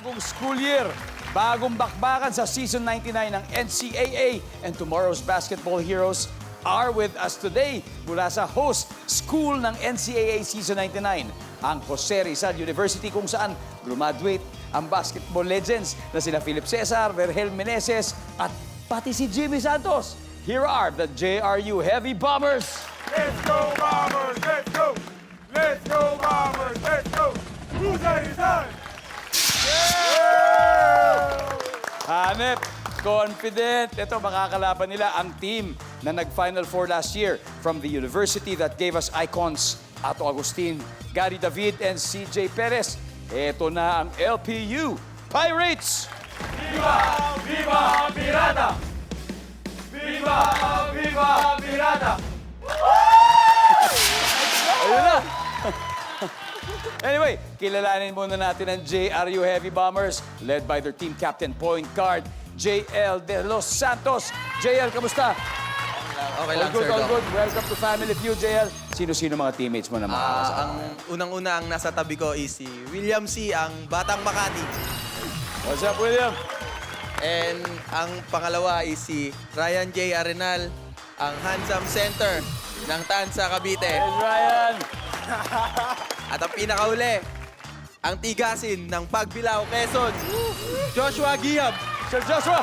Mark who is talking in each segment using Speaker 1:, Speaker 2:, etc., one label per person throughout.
Speaker 1: Bagong school year, bagong bakbakan sa Season 99 ng NCAA, and tomorrow's basketball heroes are with us today mula sa host school ng NCAA Season 99, ang Jose Rizal University, kung saan graduate ang basketball legends na sina Philip Cesar, Vergel Meneses at pati si Jimmy Santos. Here are the JRU Heavy Bombers!
Speaker 2: Let's go, Bombers! Let's go! Let's go, Bombers! Let's go! Who's that inside?
Speaker 1: Hanep, confident. Ito, makakalaban nila ang team na nag-Final Four last year from the university that gave us icons Ato Agustin, Gary David, and CJ Perez. Ito na ang LPU Pirates!
Speaker 2: Viva! Viva Pirata! Viva! Viva Pirata!
Speaker 1: Ayun na! Anyway, kilalanin muna natin ang JRU Heavy Bombers led by their team captain point guard, JL De Los Santos. JL, kamusta?
Speaker 3: Okay lang,
Speaker 1: All good,
Speaker 3: sir.
Speaker 1: all
Speaker 3: Doc.
Speaker 1: good. Welcome to Family Feud, JL. Sino-sino mga teammates mo na mga kasama?
Speaker 3: Ang unang-una ang nasa tabi ko is si William C., ang Batang Makati.
Speaker 1: What's up, William?
Speaker 3: And ang pangalawa is si Ryan J. Arenal, ang handsome center ng Tansa, Cavite.
Speaker 1: Hey, Ryan!
Speaker 3: At ang pinakauli, ang tigasin ng Pagbilao, Quezon, Joshua Giab.
Speaker 1: Sir Joshua!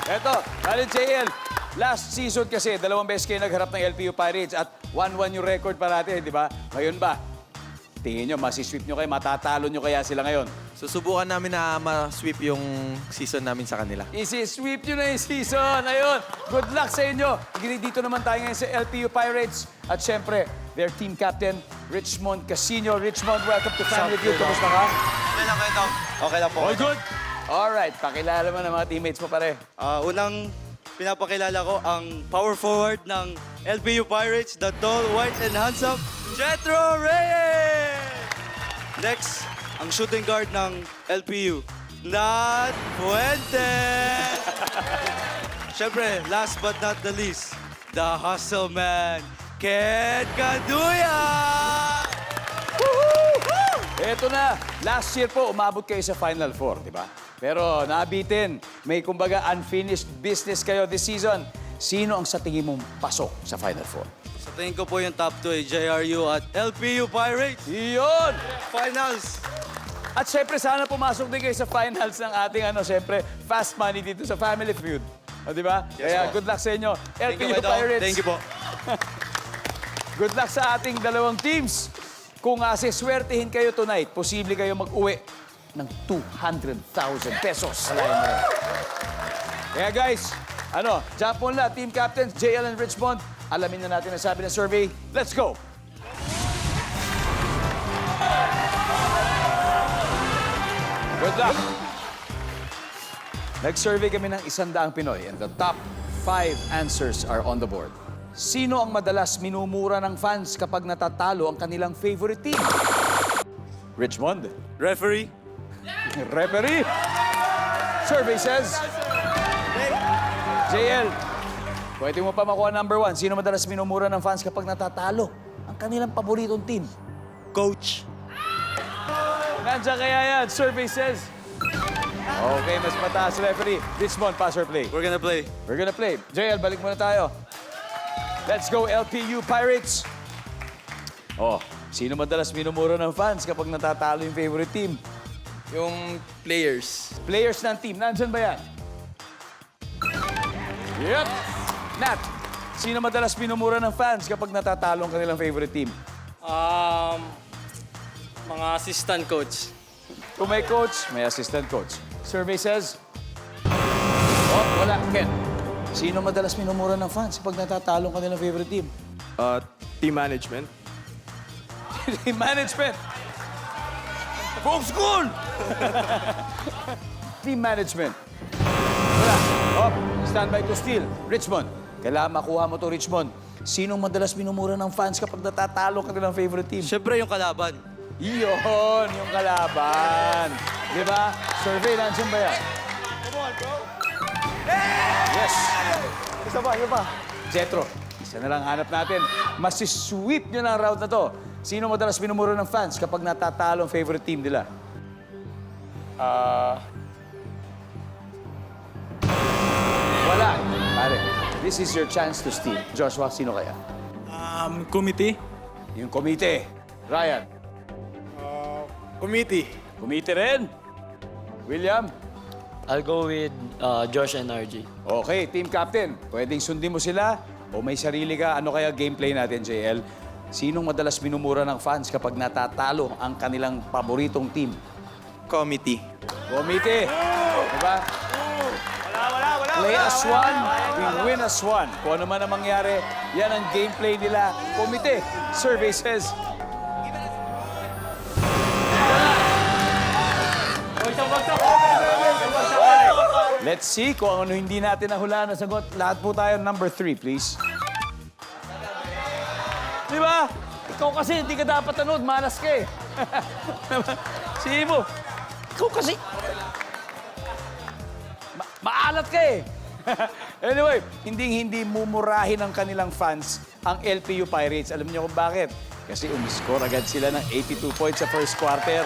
Speaker 1: Eto, bali JL. Last season kasi, 2 beses kayo nagharap ng LPU Pirates at 1-1 yung record parati, di ba? Ngayon ba? Tingin nyo, masisweep nyo kayo, matatalo nyo kaya sila ngayon.
Speaker 3: Susubukan namin na ma-sweep yung season namin sa kanila.
Speaker 1: Isi-sweep nyo na yung season. Ayun, good luck sa inyo. Dito naman tayo ngayon sa LPU Pirates. At syempre, their team captain, Richmond Casino. Richmond, welcome to Family Feud. Kumusta ka?
Speaker 3: Okay lang kayo, Tom. Okay lang po.
Speaker 1: All good? Alright, pakilala mo na mga teammates mo pare.
Speaker 4: Unang pinapakilala ko ang power forward ng LPU Pirates, the tall, white, and handsome Jetro Reyes! Next, ang shooting guard ng LPU, Nat Fuente! Siyempre, last but not the least, the hustle man, Ken Caduya!
Speaker 1: Eto na, last year po, umabot kayo sa Final Four, di ba? Pero nabitin, may kumbaga unfinished business kayo this season. Sino ang sa tingin mong pasok sa Final Four?
Speaker 4: Sa tingin ko po yung top 2 ay JRU at LPU Pirates.
Speaker 1: Iyon!
Speaker 4: Finals!
Speaker 1: At syempre, sana pumasok din kayo sa finals ng ating, syempre, fast money dito sa Family Feud. O, di ba?
Speaker 4: Yes,
Speaker 1: Kaya
Speaker 4: po.
Speaker 1: good luck sa inyo.
Speaker 4: Thank you,
Speaker 1: LPU
Speaker 4: Idol.
Speaker 1: Pirates.
Speaker 4: Thank you po.
Speaker 1: Good luck sa ating dalawang teams. Kung siswertehin kayo tonight, posible kayo mag-uwi ng 200,000 pesos. Alayin mo yan. Kaya guys, jump on na, team captains, JL and Richmond. Alamin na natin ang sabi ng survey. Let's go! Good luck! Nag-survey kami ng 100 Pinoy and the top 5 answers are on the board. Sino ang madalas minumura ng fans kapag natatalo ang kanilang favorite team? Richmond.
Speaker 4: Referee?
Speaker 1: Referee. Survey says... JL, pwede mo pa makuha number 1. Sino madalas minumura ng fans kapag natatalo ang kanilang paboritong team?
Speaker 4: Coach?
Speaker 1: Nandiyan kaya yan. Survey says... Okay, mas mataas referee. Richmond, pass or play?
Speaker 4: We're gonna play.
Speaker 1: We're gonna play. JL, balik muna tayo. Let's go, LPU Pirates. Oh, sino madalas minumura ng fans kapag natatalo yung favorite team?
Speaker 3: Yung players.
Speaker 1: Players ng team, nandyan ba yan? Yep. Nat, sino madalas minumura ng fans kapag natatalo ang kanilang favorite team?
Speaker 5: Mga assistant coach.
Speaker 1: Kung may coach, may assistant coach. Survey says... Oh, wala. Ken, sino madalas minumura ng fans kapag natatalo ang kanilang favorite team?
Speaker 6: Team management.
Speaker 1: Team management. Folk school! Team management. Wala. Oh, standby to steal. Richmond. Kailangan makuha mo to, Richmond. Sinong madalas minumura ng fans kapag natatalo ka nilang favorite team?
Speaker 4: Siyempre yung kalaban.
Speaker 1: Iyon, yung kalaban. Di ba? Survey, nandiyan ba yan? Yes! Isa pa. Jetro, isa na lang hanap natin. Masisweep nyo na ang round na to. Sino madalas minumura ng fans kapag natatalo ang favorite team nila? Wala. Pare, this is your chance to steal. Joshua, sino kaya?
Speaker 6: Committee.
Speaker 1: Yung komite. Ryan.
Speaker 6: Committee.
Speaker 1: Komite rin. William.
Speaker 5: I'll go with Josh and RJ.
Speaker 1: Okay, team captain. Pwedeng sundin mo sila o may sarili ka. Ano kaya gameplay natin, JL? Sinong madalas minumura ng fans kapag natatalo ang kanilang paboritong team?
Speaker 3: Committee.
Speaker 1: Komite. Diba? Play as one, we win as one. Kung ano man ang mangyari, yan ang gameplay nila. Komite. Survey says... Let's see kung ano hindi natin nahulaan na sagot. Lahat po tayo, number 3, please. Di ba? Ikaw kasi hindi ka dapat tanood, malas ka eh. Si Ivo, ikaw kasi... maalat ka eh. Anyway, hindi mumurahin ng kanilang fans ang LPU Pirates. Alam niyo kung bakit? Kasi umiscore agad sila ng 82 points sa first quarter.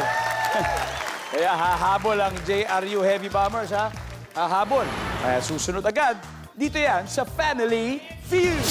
Speaker 1: Kaya hahabol ang JRU Heavy Bombers, ha? Hahabol. Kaya susunod agad. Dito yan sa Family Feud.